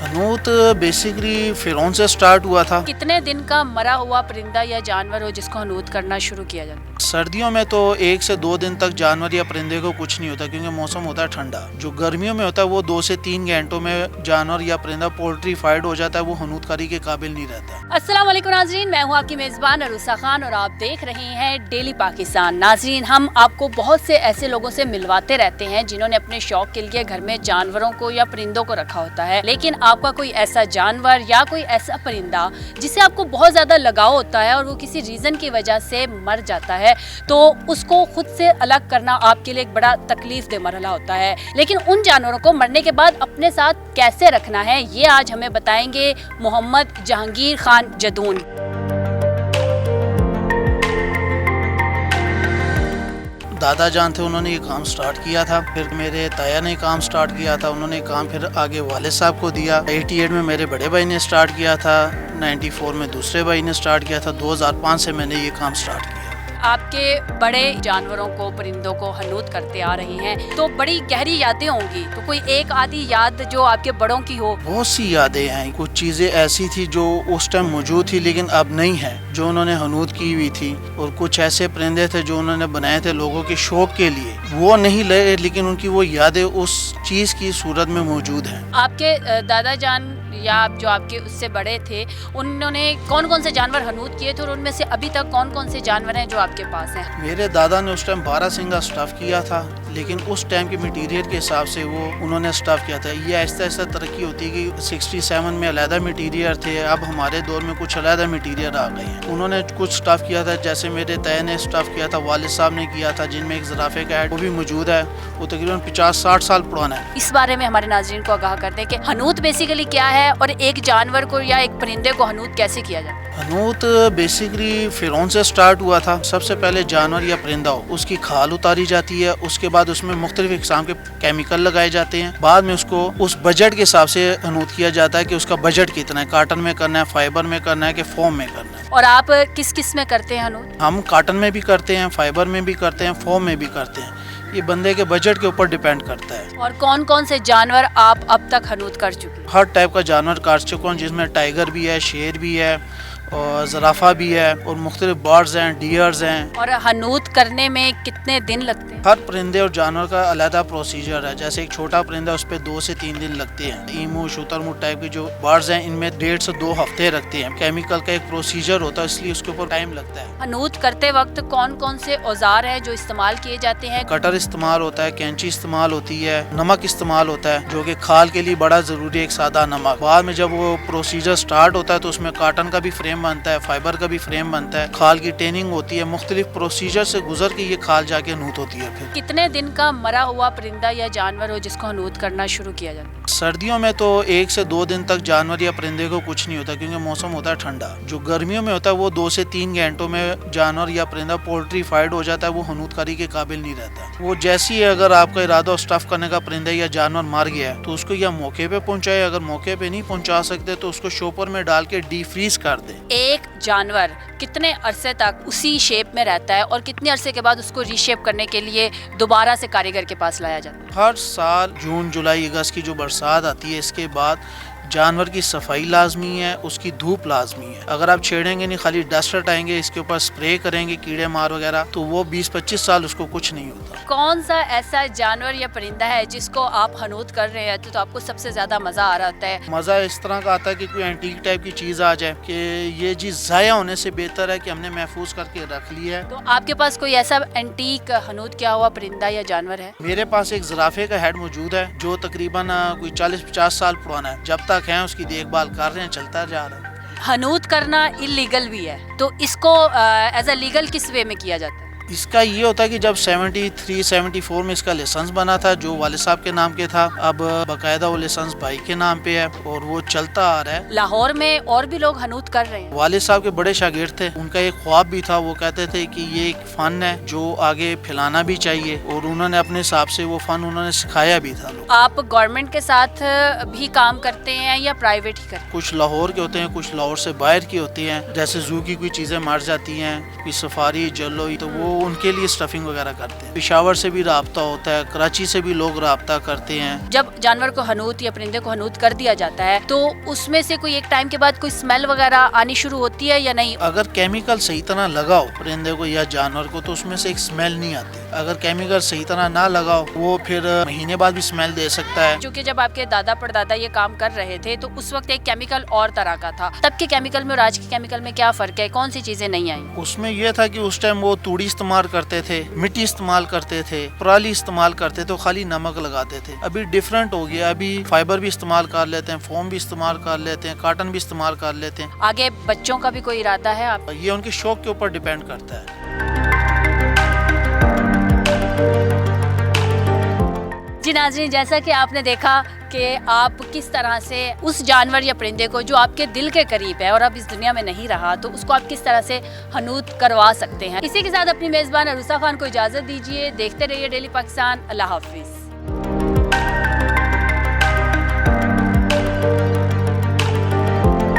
हनूत basically फिरौन से start हुआ था। कितने दिन का मरा हुआ परिंदा या जानवर हो जिसको हनूत करना शुरू किया जाता है? सर्दियों में तो 1 से 2 दिन तक जानवर या परिंदे को कुछ नहीं होता, क्योंकि मौसम होता है ठंडा। जो गर्मियों में होता है वो 2 से 3 घंटों में जानवर या परिंदा पोल्ट्रीफाइड हो जाता है, वो हनूतकारी के काबिल नहीं रहता। अस्सलाम वालेकुम नाजरीन, मैं हूँ आपकी मेज़बान अरूसा खान और आप देख रहे हैं डेली पाकिस्तान। नाजरीन, हम आपको बहुत से ऐसे लोगों से मिलवाते रहते हैं जिन्होंने अपने शौक के लिए घर में जानवरों को या परिंदों को रखा होता है, लेकिन आपका कोई ऐसा जानवर या कोई ऐसा परिंदा जिससे आपको बहुत ज़्यादा लगाव होता है और वो किसी रीज़न की वजह से मर जाता है, तो उसको खुद से अलग करना आपके लिए एक बड़ा तकलीफ दे मरहला होता है। लेकिन उन जानवरों को मरने के बाद अपने साथ कैसे रखना है, ये आज हमें बताएंगे मोहम्मद जहांगीर खान जदून। दादा जान थे, उन्होंने ये काम स्टार्ट किया था। फिर मेरे ताया ने काम स्टार्ट किया था, उन्होंने काम फिर आगे वाले साहब को दिया। 88 में मेरे बड़े भाई ने स्टार्ट किया था, 94 में दूसरे भाई ने स्टार्ट किया था, 2005 से मैंने ये काम स्टार्ट किया। आपके बड़े जानवरों को, परिंदों को हनूत करते आ रही हैं, तो बड़ी गहरी यादें होंगी, तो कोई एक आधी याद जो आपके बड़ों की हो? बहुत सी यादें हैं। कुछ चीज़ें ऐसी थी जो उस टाइम मौजूद थी लेकिन अब नहीं है, जो उन्होंने हनूत की हुई थी। और कुछ ऐसे परिंदे थे जो उन्होंने बनाए थे लोगों के शौक के लिए, वो नहीं लगे लेकिन उनकी वो यादें उस चीज़ की सूरत में मौजूद हैं। आपके दादा जान या जो आपके उससे बड़े थे, उन्होंने कौन कौन से जानवर हनूत किए थे और उनमें से अभी तक कौन कौन से जानवर हैं जो आपके पास हैं? मेरे दादा ने उस टाइम 12 सिंगा स्टफ़ किया था, लेकिन उस टाइम के मटेरियल के हिसाब से वो उन्होंने स्टफ़ किया था। ये ऐसा ऐसा तरक्की होती है कि 67 में अलहदा मटीरियल थे, अब हमारे दौर में कुछ अलहदा मटीरियल आ गए हैं। उन्होंने कुछ स्टफ़ किया था, जैसे मेरे ताया ने स्टफ़ किया था, वालिद साहब ने किया था, जिनमें एक ज़राफ़े का हेड वो भी मौजूद है। वो तकरीबन 50-60 साल पुराना है। इस बारे में हमारे नाज़रीन को आगाह कर दें कि हनूत बेसिकली क्या है और एक जानवर को या एक परिंदे को हनूत कैसे किया जाता है? हनूत बेसिकली फिरौन से स्टार्ट हुआ था। सबसे पहले जानवर या परिंदा हो, उसकी खाल उतारी जाती है, उसके बाद उसमें मुख्तलिफ इक़साम के केमिकल लगाए जाते हैं। बाद में उसको उस बजट के हिसाब से हनूत किया जाता है कि उसका बजट कितना है, काटन में करना है, फाइबर में करना है कि फोम में करना है। और आप किस किस में करते हैं हनूत? हम काटन में भी करते हैं, फाइबर में भी करते हैं, फोम में भी करते हैं। ये बंदे के बजट के ऊपर डिपेंड करता है। और कौन कौन से जानवर आप अब तक हनूत कर चुके हैं? हर टाइप का जानवर काट चुका हूँ, जिसमें टाइगर भी है, शेर भी है और ज़राफ़ा भी है और मुख्तलिफ बर्ड्स हैं, डियर्स हैं। और हनूत करने में कितने दिन लगते हैं? हर परिंदे और जानवर का अलग प्रोसीजर है। जैसे एक छोटा परिंदा, उस पर 2 से 3 दिन लगते हैं। ईमू, शुतुरमुर्ग टाइप के जो बर्ड्स हैं, इनमें 1.5 से 2 हफ्ते रखते हैं। केमिकल का एक प्रोसीजर होता है, इसलिए उसके ऊपर टाइम लगता है। हनूत करते वक्त कौन कौन से औजार हैं जो इस्तेमाल किए जाते हैं? कटर इस्तेमाल होता है, कैंची इस्तेमाल होती है, नमक इस्तेमाल होता है, जो कि खाल के लिए बड़ा ज़रूरी है, एक सादा नमक। बाद में जब वो प्रोसीजर स्टार्ट होता है तो उसमें काटन का भी फ्रेम बनता है, फाइबर का भी फ्रेम बनता है, खाल की ट्रेनिंग होती है, मुख्तलिफ प्रोसीजर से गुजर के ये खाल जाके हनूत होती है। फिर कितने दिन का मरा हुआ परिंदा या जानवर हो जिसको हनूत करना शुरू किया जाता है? सर्दियों में तो 1 से 2 दिन तक जानवर या परिंदे को कुछ नहीं होता, क्योंकि मौसम होता है ठंडा। जो गर्मियों में होता है वो 2 से 3 घंटों में जानवर या परिंदा पोल्ट्रीफाइड हो जाता है, वो हनूतकारी के काबिल नहीं रहता। वो जैसी है, अगर आपका इरादा स्टफ़ करने का परिंदा या जानवर मर गया है तो उसको या मौके पे पहुंचाए, अगर मौके पे नहीं पहुंचा सकते तो उसको शॉपर में डाल के डी फ्रीज कर दे। एक जानवर कितने अरसे तक उसी शेप में रहता है और कितने अरसे के बाद उसको रीशेप करने के लिए दोबारा से कारीगर के पास लाया जाता है? हर साल जून, जुलाई, अगस्त की जो बरसात आती है, इसके बाद जानवर की सफाई लाजमी है, उसकी धूप लाजमी है। अगर आप छेड़ेंगे नहीं, खाली डस्ट हटाएंगे, इसके ऊपर स्प्रे करेंगे कीड़े मार वगैरह, तो वो 20-25 साल उसको कुछ नहीं होता। कौन सा ऐसा जानवर या परिंदा है जिसको आप हनूत कर रहे हैं तो आपको सबसे ज्यादा मजा आ रहा होता है? मज़ा इस तरह का आता है कि कोई एंटीक टाइप की चीज़ आ जाए कि ये चीज़ ज़ाया होने से बेहतर है कि हमने महफूज करके रख ली है। तो आपके पास कोई ऐसा एंटीक हनूत किया हुआ परिंदा या जानवर है? मेरे पास एक ज़राफ़े का हेड मौजूद है, जो तकरीबन कोई 40-50 साल पुराना है। जब तक है उसकी देखभाल कर रहे हैं, चलता जा रहा है। हनूत करना इलीगल भी है, तो इसको एज अ लीगल किस वे में किया जाता है? इसका ये होता है कि जब 73-74 में इसका लाइसेंस बना था, जो वालिद साहब के नाम के था, अब बाकायदा वो लाइसेंस भाई के नाम पे है और वो चलता आ रहा है। लाहौर में और भी लोग हनूत कर रहे हैं। वालिद साहब के बड़े शागिर्द थे, उनका एक ख्वाब भी था, वो कहते थे कि ये एक फन है जो आगे फैलाना भी चाहिए, और उन्होंने अपने हिसाब से वो फन उन्होंने सिखाया भी था। लोग आप गवर्नमेंट के साथ भी काम करते हैं या प्राइवेट ही करते हैं? कुछ लाहौर के होते हैं, कुछ लाहौर से बाहर के होते हैं। जैसे जू की कोई चीज़ें मर जाती हैं, कोई सफारी जलोई, तो वो उनके लिए स्टफिंग वगैरह करते हैं। पेशावर से भी राब्ता होता है, कराची से भी लोग राब्ता करते हैं। जब जानवर को हनूत या परिंदे को हनूत कर दिया जाता है तो उसमें से कोई एक टाइम के बाद कोई स्मेल वगैरह आनी शुरू होती है या नहीं? अगर केमिकल सही तरह लगाओ परिंदे को या जानवर को तो उसमें से एक स्मेल नहीं आती। अगर केमिकल सही तरह ना लगाओ वो फिर महीने बाद भी स्मेल दे सकता है। क्योंकि जब आपके दादा परदादा ये काम कर रहे थे तो उस वक्त एक केमिकल और तरह का था, तब के केमिकल में और आज के केमिकल में क्या फर्क है? कौन सी चीजें नहीं आई? उसमें यह था कि उस टाइम वो तूड़ी इस्तेमाल करते थे, मिट्टी इस्तेमाल करते थे, पराली इस्तेमाल करते थे, खाली नमक लगाते थे। अभी डिफरेंट हो गया, अभी फाइबर भी इस्तेमाल कर लेते हैं, फोम भी इस्तेमाल कर लेते हैं, कॉटन भी इस्तेमाल कर लेते हैं। आगे बच्चों का भी कोई इरादा है? आप ये उनके शौक के ऊपर डिपेंड करता है। जी नाज़रीन, जैसा कि आपने देखा कि आप किस तरह से उस जानवर या परिंदे को जो आपके दिल के करीब है और अब इस दुनिया में नहीं रहा तो उसको आप किस तरह से हनूत करवा सकते हैं। इसी के साथ अपनी मेज़बान अरूसा खान को इजाज़त दीजिए। देखते रहिए डेली पाकिस्तान। अल्लाह हाफिज़।